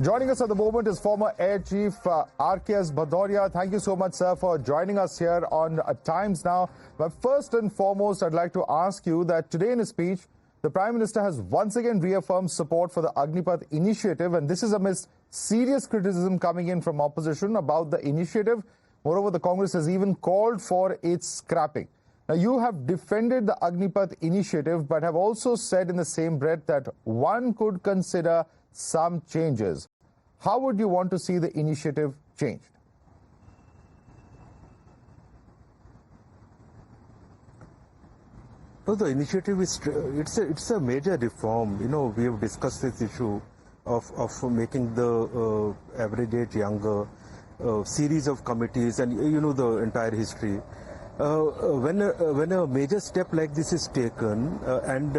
Joining us at the moment is former Air Chief RKS Bhadauria. Thank you so much, sir, for joining us here on Times Now. But first and foremost, I'd like to ask you that today in his speech, the Prime Minister has once again reaffirmed support for the Agnipath initiative, and this is amidst serious criticism coming in from opposition about the initiative. Moreover, the Congress has even called for its scrapping. Now, you have defended the Agnipath initiative, but have also said in the same breath that one could consider some changes. How would you want to see the initiative changed? No, the initiative is it's a major reform. You know, we have discussed this issue of making the average age younger, series of committees, and you know the entire history. When a major step like this is taken, and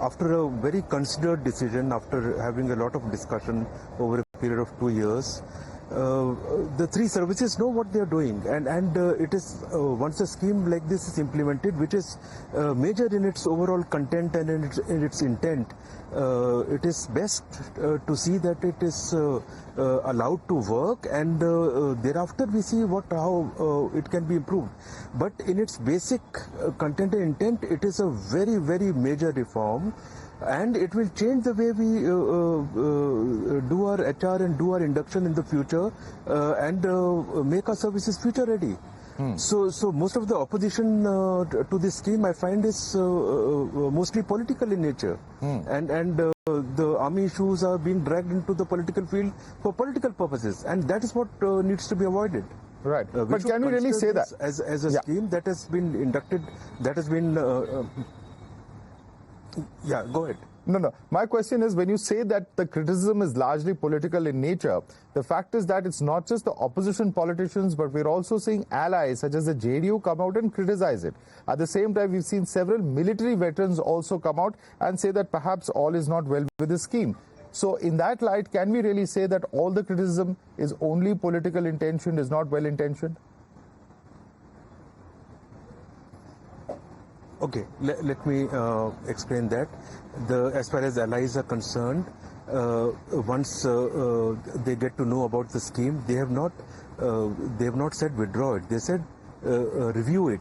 after a very considered decision, after having a lot of discussion over a period of 2 years, the three services know what they are doing, and it is once a scheme like this is implemented, which is major in its overall content and in its intent, it is best to see that it is allowed to work, and thereafter we see how it can be improved. But in its basic content and intent, it is a very, very major reform. And it will change the way we do our HR and do our induction in the future, and make our services future ready. So most of the opposition to this scheme, I find, is mostly political in nature, and the army issues are being dragged into the political field for political purposes, and that is what needs to be avoided. Right, but can we really say that as a scheme that has been inducted, that has been yeah, go ahead. No. My question is, when you say that the criticism is largely political in nature, the fact is that it's not just the opposition politicians, but we're also seeing allies such as the JDU come out and criticize it. At the same time, we've seen several military veterans also come out and say that perhaps all is not well with the scheme. So in that light, can we really say that all the criticism is only political intention, is not well intentioned? Okay, let me explain that. As far as allies are concerned, once they get to know about the scheme, they have not said withdraw it. They said review it.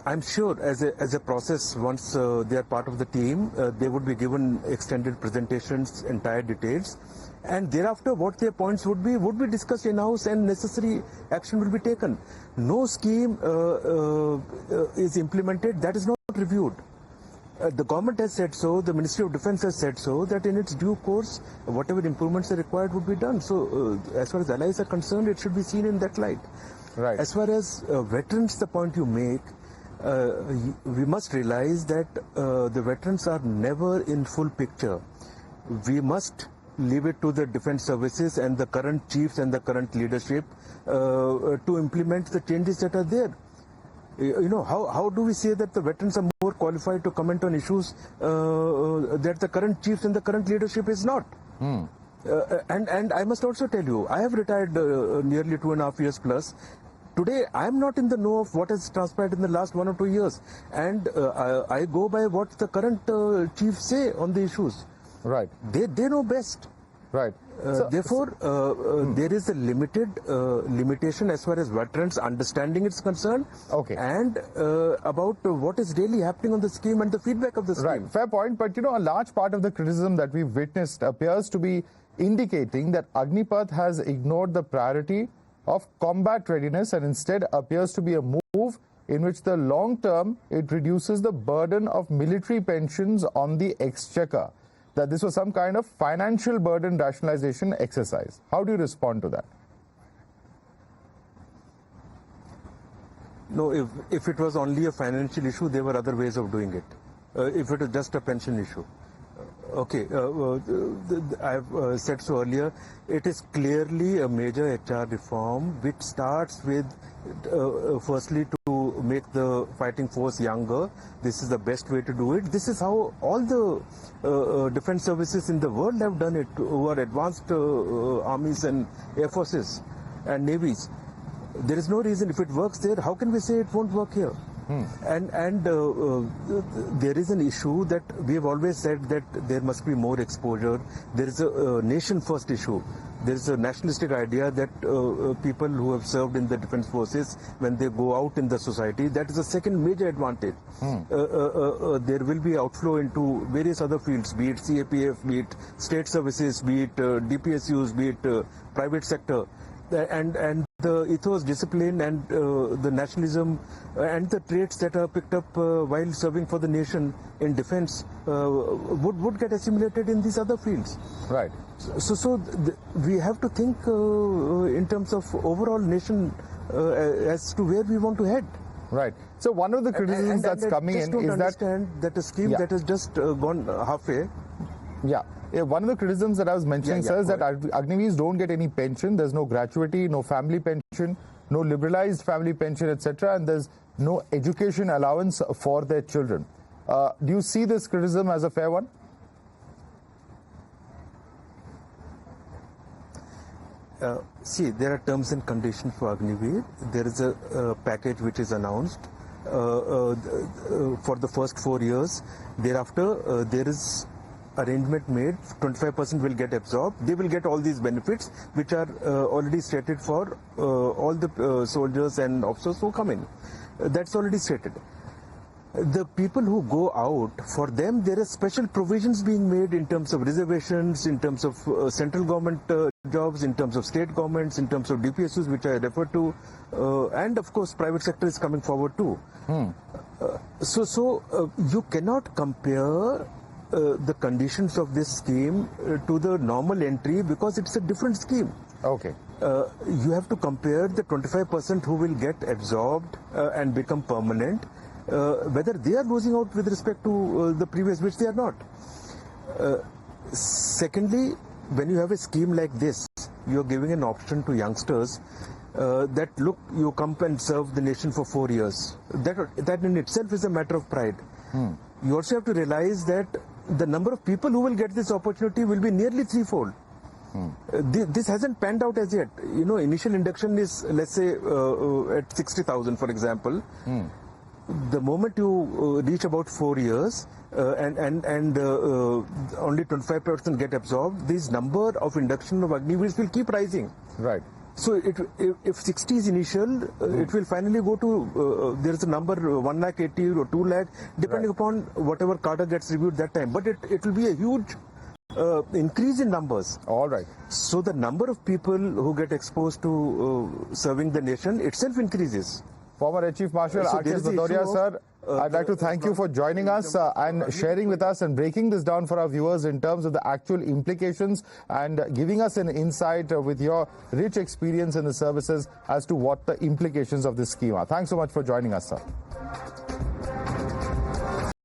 I'm sure as a process, once they are part of the team, they would be given extended presentations, entire details, and thereafter what their points would be discussed in-house, and necessary action will be taken. No scheme is implemented that is not reviewed. The government has said so, the Ministry of Defence has said so, that in its due course, whatever improvements are required would be done. So as far as allies are concerned, it should be seen in that light. Right. As far as veterans, the point you make, we must realize that the veterans are never in full picture. We must leave it to the defense services and the current chiefs and the current leadership to implement the changes that are there. You know, how do we say that the veterans are more qualified to comment on issues that the current chiefs and the current leadership is not? And I must also tell you, I have retired nearly 2.5 years plus. Today, I am not in the know of what has transpired in the last 1 or 2 years, and I go by what the current chiefs say on the issues. Right. They know best. Right. Therefore, there is a limitation as far as veterans' understanding is concerned, okay, and about what is really happening on the scheme and the feedback of the scheme. Right, fair point. But, you know, a large part of the criticism that we've witnessed appears to be indicating that Agnipath has ignored the priority of combat readiness and instead appears to be a move in which the long term it reduces the burden of military pensions on the exchequer. That this was some kind of financial burden rationalization exercise. How do you respond to that? No, if it was only a financial issue, there were other ways of doing it. If it is just a pension issue. Okay, I have said so earlier, it is clearly a major HR reform which starts with, firstly, to make the fighting force younger. This is the best way to do it. This is how all the defense services in the world have done it, who are advanced armies and air forces and navies. There is no reason, if it works there, how can we say it won't work here? And there is an issue that we have always said that there must be more exposure. There is a nation first issue. There is a nationalistic idea that people who have served in the defense forces, when they go out in the society, that is a second major advantage. There will be outflow into various other fields, be it CAPF, be it state services, be it DPSUs, be it private sector. And the ethos, discipline, and the nationalism and the traits that are picked up while serving for the nation in defense would get assimilated in these other fields. Right. So we have to think in terms of overall nation as to where we want to head. Right. So one of the criticisms that's coming in is that a scheme that has just gone halfway. Yeah. One of the criticisms that I was mentioning, sir, is that Agniveers don't get any pension. There's no gratuity, no family pension, no liberalized family pension, etc., and there's no education allowance for their children. Do you see this criticism as a fair one? See, there are terms and conditions for Agniveer. There is a package which is announced for the first 4 years. Thereafter, there is arrangement made, 25% will get absorbed. They will get all these benefits which are already stated for all the soldiers and officers who come in. That's already stated. The people who go out, for them there are special provisions being made in terms of reservations, in terms of central government jobs, in terms of state governments, in terms of DPSUs, which I referred to, and of course private sector is coming forward too. So you cannot compare the conditions of this scheme to the normal entry because it's a different scheme. Okay. You have to compare the 25% who will get absorbed and become permanent, whether they are losing out with respect to the previous, which they are not. Secondly, when you have a scheme like this, you are giving an option to youngsters that look, you come and serve the nation for 4 years. That in itself is a matter of pride. You also have to realize that the number of people who will get this opportunity will be nearly threefold. This hasn't panned out as yet. You know, initial induction is, let's say, at 60,000, for example. The moment you reach about 4 years and only 25% get absorbed, this number of induction of Agniveers will keep rising. Right. So if 60 is initial, it will finally go to, there is a number 1,80,000 or 2 lakh, depending upon whatever cadre gets reviewed that time. But it will be a huge increase in numbers. All right. So the number of people who get exposed to serving the nation itself increases. Former Air Chief Marshal RKS Bhadauria, sir, I'd like to thank you for joining us and sharing with us and breaking this down for our viewers in terms of the actual implications and giving us an insight with your rich experience in the services as to what the implications of this scheme are. Thanks so much for joining us, sir.